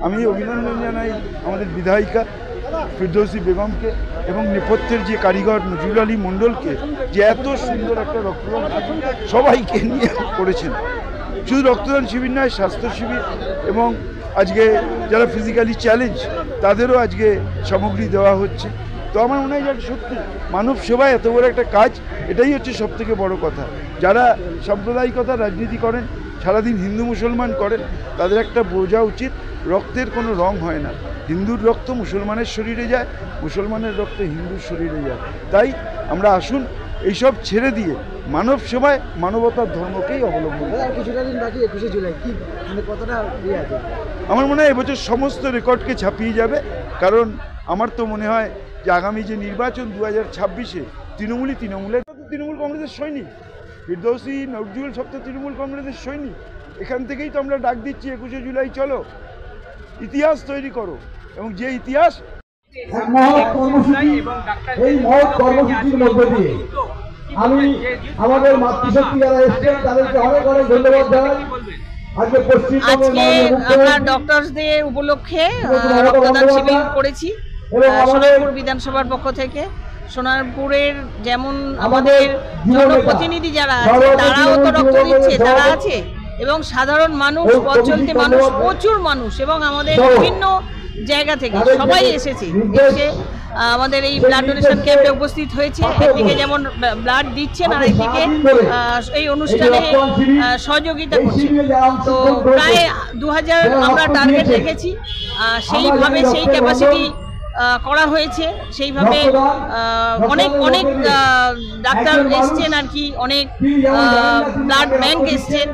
আমি অভিনন্দন জানাই আমাদের বিধায়িকা ফিরদৌসী বেগমকে এবং নেপথ্যের যে কারিগর নজরুল আলী মণ্ডলকে, যে এত সুন্দর একটা রক্তদান সবাইকে নিয়ে করেছেন। শুধু রক্তদান শিবির নয়, স্বাস্থ্য শিবির এবং আজকে যারা ফিজিক্যালি চ্যালেঞ্জ তাদেরও আজকে সামগ্রী দেওয়া হচ্ছে। তো আমার মনে হয় যে সত্যি মানব সেবায় এত বড় একটা কাজ, এটাই হচ্ছে সবথেকে বড় কথা। যারা সাম্প্রদায়িকতার রাজনীতি করেন, সারাদিন হিন্দু মুসলমান করেন, তাদের একটা বোঝা উচিত রক্তের কোনো রং হয় না। হিন্দুর রক্ত মুসলমানের শরীরে যায়, মুসলমানের রক্ত হিন্দুর শরীরে যায়। তাই আমরা আসুন এইসব ছেড়ে দিয়ে মানব সেবায় মানবতার ধর্মকেই অবলম্বন। কিছুটা দিন বাকি 21শে জুলাই, কি মানে কতটা ইয়ে আছে? আমার মনে হয় এবছর সমস্ত রেকর্ডকে ছাপিয়ে যাবে। কারণ আমার তো মনে হয় যে আগামী যে নির্বাচন 2026-এ তৃণমূল কংগ্রেসের সৈনিক, ফিরদৌসী নজরুল সব তো তৃণমূল কংগ্রেসের সৈনিক। এখান থেকেই তো আমরা ডাক দিচ্ছি 21শে জুলাই চলো ইতিহাস তৈরি করো, এবং যে ইতিহাস এই মহৎ কর্মসূচির মধ্যে দিয়ে আমি আমাদের মাতৃশক্তি যারা এসেছেন তাদেরকে অনেক অনেক ধন্যবাদ জানাই। আজকে আমরা ডক্টরস ডে উপলক্ষে রক্তদান শিবির করেছি সোনারপুর বিধানসভার পক্ষ থেকে। সোনারপুরের যেমন আমাদের জনপ্রতিনিধি যারা আছে তারাও তো রক্ত দিচ্ছে, তারা আছে, এবং সাধারণ মানুষ, পথ চলতি মানুষ, প্রচুর মানুষ, এবং আমাদের বিভিন্ন জায়গা থেকে সবাই এসেছে, এসে আমাদের এই ব্লাড ডোনেশন ক্যাম্পে উপস্থিত হয়েছে। একদিকে যেমন ব্লাড দিচ্ছেন আর একদিকে এই অনুষ্ঠানে সহযোগিতা করছে। তো প্রায় 2000 আমরা টার্গেট রেখেছি, সেইভাবে সেই ক্যাপাসিটি করা হয়েছে। সেইভাবে অনেক অনেক ডাক্তার এসছেন আর কি, অনেক ব্লাড ব্যাংক এসছেন।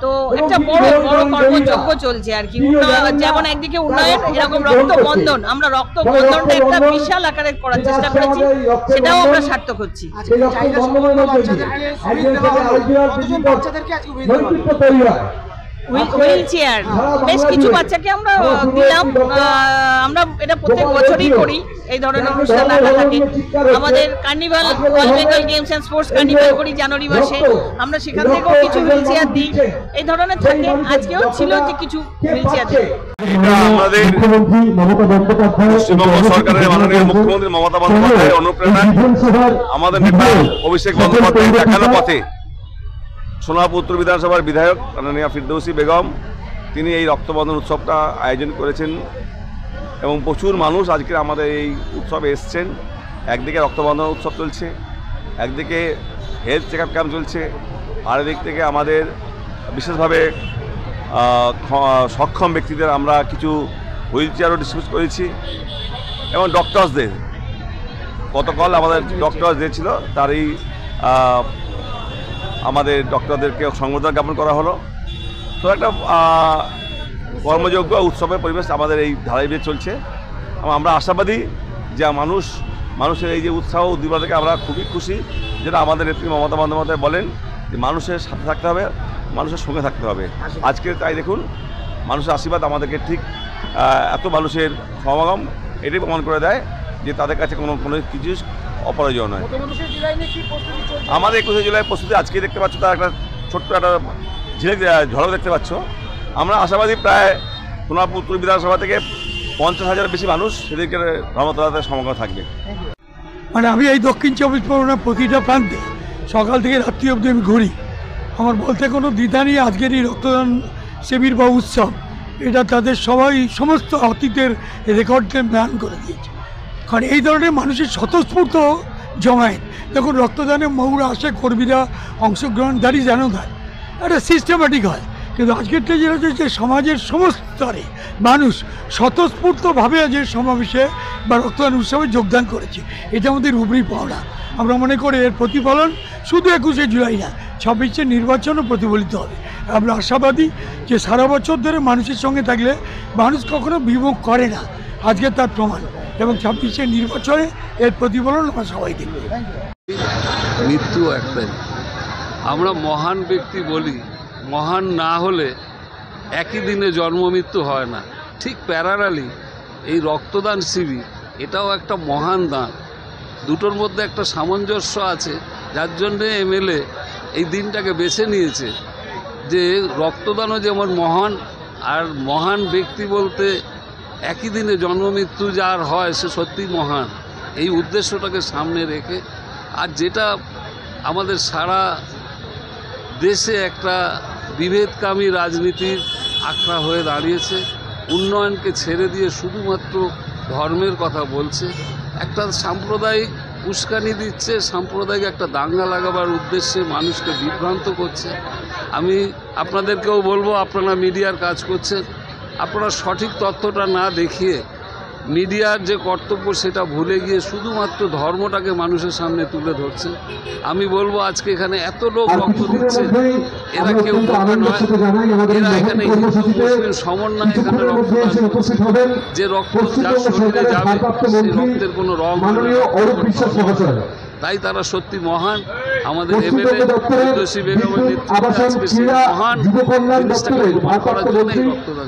তো একটা বড় বড় কর্মযজ্ঞ চলছে আর কি। যেমন একদিকে উন্নয়ন, এরকম রক্ত বন্ধন, আমরা রক্ত বন্ধনটা একটা বিশাল আকারে করার চেষ্টা করেছি, সেটাও আমরা সার্থক হচ্ছি। হুইল চেয়ার বেশ কিছু বাচ্চাকে আমরা দিলাম। আমরা এটা প্রত্যেক বছরই করি, এই ধরনের অনুষ্ঠান রাখা থাকে। আমাদের carnival, all Bengal games and sports carnival করি জানুয়ারি মাসে, আমরা সেখান থেকেও কিছু হুইল চেয়ার দিই, এই ধরনের থাকে। আজকেও ছিল যে কিছু হুইল চেয়ার দিই। আমাদের পশ্চিমবঙ্গ সরকারের মাননীয় মুখ্যমন্ত্রী মমতা বন্দ্যোপাধ্যায়ের অনুপ্রেরণায় আমাদের নেতা অভিষেক বন্দ্যোপাধ্যায় দেখানো পথে সোনারপুর উত্তর বিধানসভার বিধায়ক মাননীয়া ফিরদৌসী বেগম তিনি এই রক্তবন্ধন উৎসবটা আয়োজন করেছেন, এবং প্রচুর মানুষ আজকে আমাদের এই উৎসবে এসছেন। একদিকে রক্তবন্ধন উৎসব চলছে, একদিকে হেলথ চেক আপ ক্যাম্প চলছে, আর দিক থেকে আমাদের বিশেষভাবে সক্ষম ব্যক্তিদের আমরা কিছু হুইল চেয়ারও ডিসকাস করেছি। এবং ডক্টরসদের গতকাল আমাদের ডক্টরস ডে ছিল, তারই আমাদের ডক্টরদেরকে সংবর্ধনা জ্ঞাপন করা হলো। তো একটা কর্মযোগ্য উৎসবের পরিবেশ আমাদের এই ধারাবাহিক চলছে। আমরা আশাবাদী যে মানুষের এই যে উৎসাহ উদ্দীপনা থেকে আমরা খুবই খুশি, যেটা আমাদের নেত্রী মমতা বন্দ্যোপাধ্যায় বলেন যে মানুষের সাথে থাকতে হবে, মানুষের সঙ্গে থাকতে হবে। আজকে তাই দেখুন মানুষের আশীর্বাদ আমাদেরকে ঠিক এত মানুষের সমাগম এটাই প্রমাণ করে দেয় যে তাদের কাছে কোনো কিছু অপরাজয় নয়। আমাদের 21শে জুলাই প্রস্তুতি আজকে দেখতে পাচ্ছ, তার একটা ছোট্ট একটা ঝলক দেখতে পাচ্ছ। আমরা আশাবাদী প্রায় সোনারপুর উত্তর বিধানসভা থেকে 50,000 বেশি মানুষ সেদিকে ধর্মতলাতে সমাগম থাকবে। মানে আমি এই দক্ষিণ 24 পরগনার প্রতিটা প্রান্তে সকাল থেকে রাত্রি অবধি আমি ঘুরি। আমার বলতে কোনো দ্বিধা নেই, আজকের এই রক্তদান শিবির বা উৎসব এটা তাদের সমস্ত অতীতের রেকর্ডকে ম্লান করে দিয়েছে। কারণ এই ধরনের মানুষের স্বতঃস্ফূর্ত জমায়েত, যখন রক্তদানে মৌরা আসে, কর্মীরা অংশগ্রহণ, দাঁড়িয়ে জানো দেয়, একটা সিস্টেম্যাটিক হয়। কিন্তু আজকেরটা যেটা হচ্ছে যে সমাজের সমস্ত স্তরে মানুষ স্বতঃস্ফূর্তভাবে যে সমাবেশে বা রক্তদান উৎসবে যোগদান করেছে, এটা আমাদের উপরি পাওনা। আমরা মনে করি এর প্রতিফলন শুধু 21শে জুলাই না, 26শে নির্বাচনও প্রতিফলিত হবে। আমরা আশাবাদী যে সারা বছর ধরে মানুষের সঙ্গে থাকলে মানুষ কখনো বিমুখ করে না, আজকে তার প্রমাণ। এবং 26শে নির্বাচনে এর প্রতিফলন আমরা সবাই দেখব। মৃত্যু একটাই, আমরা মহান ব্যক্তি বলি, মহান না হলে একই দিনে জন্ম মৃত্যু হয় না, ঠিক প্যারালালি এই রক্তদান শিবির এটাও একটা মহান দান। দুটোর মধ্যে একটা সামঞ্জস্য আছে, যার জন্যে এমএলএ এই দিনটাকে বেছে নিয়েছে যে রক্তদানও যেমন মহান, আর মহান ব্যক্তি বলতে একই দিনে জন্ম মৃত্যু যার হয় সে সত্যিই মহান। এই উদ্দেশ্যটাকে সামনে রেখে, আর যেটা আমাদের সারা দেশে একটা বিভেদকামী রাজনীতির আখড়া হয়ে দাঁড়িয়েছে, উন্নয়নকে ছেড়ে দিয়ে শুধুমাত্র ধর্মের কথা বলছে, একটা সাম্প্রদায়িক উস্কানি দিচ্ছে, সাম্প্রদায়িক একটা দাঙ্গা লাগাবার উদ্দেশ্যে মানুষকে বিভ্রান্ত করছে। আমি আপনাদেরকেও বলবো, আপনারা মিডিয়ার কাজ করছেন, আপনারা সঠিক তথ্যটা না দেখিয়ে মিডিয়ার যে কর্তব্য সেটা ভুলে গিয়ে শুধুমাত্র ধর্মটাকে মানুষের সামনে তুলে ধরছে। আমি বলবো আজকে এখানে এত লোক রক্ত দিচ্ছে, এরা কেউ বোকা নয়, এরা এখানে হিন্দু মুসলিম সমন্বয় এখানে রক্তদান করছে। যে রক্ত যার শরীরে যাবে সেই রক্তের কোনো রং হবে। তাই তারা সত্যি মহান। আমাদের এমএলএ ফিরদৌসী বেগমের নেতৃত্বে আজকে সেই মহান জিনিসটাকে প্রমাণ করার জন্য এই রক্তদান।